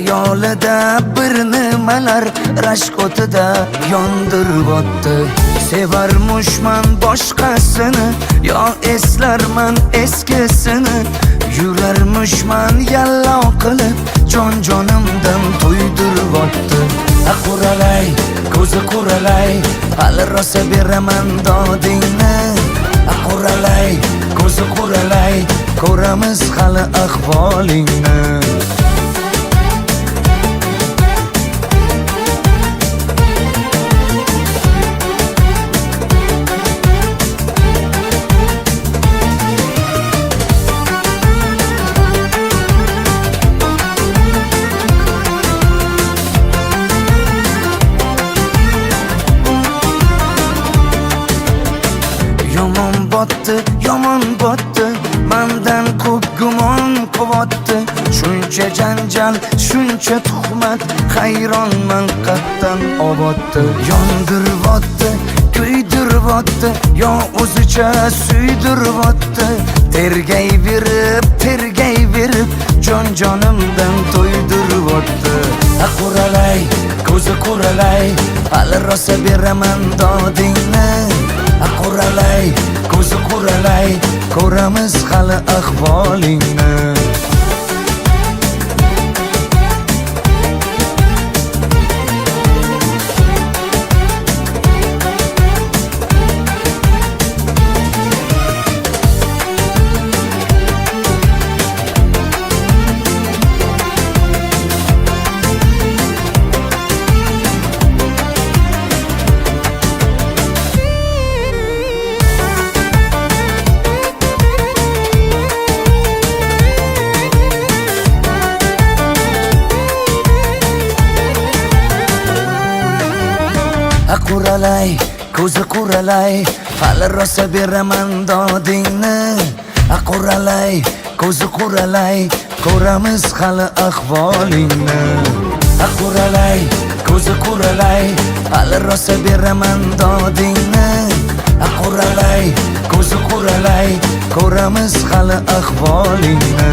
Xayolida bir nimalar rashk o'tida yondirib o'tdi. Sevarmushman boshqasini, yo eslarman eskisini. Yurarmushman yallo qilib, jonimdan to'ydirib o'tdi. Quralay, ko'zi quralay, hali rosa beraman dodingni. Quralay, ko'zi quralay, ko'ramiz hali ahvolingni. Yomon botdi, mendan ko'p gumon quvotdi. Shuncha janjal, shuncha tuhmat, hayronman qattan oboddi. Yondiribotdi, kuydiribotdi, yo o'zicha suydiribotdi. Tergayverib, jonimdan to'ydiribotdi. Quralay, ko'zi quralay, hali rosa beraman dodingni. Quralay, ko'zi quralay, ko'ramiz hali ahvolingni. Quralay, ko'zi quralay, hali rosa beraman dodingni. Quralay, ko'zi quralay, ko'ramiz hali ahvolingni. Quralay, ko'zi quralay, hali rosa beraman dodingni. Quralay, ko'zi quralay, ko'ramiz hali ahvolingni.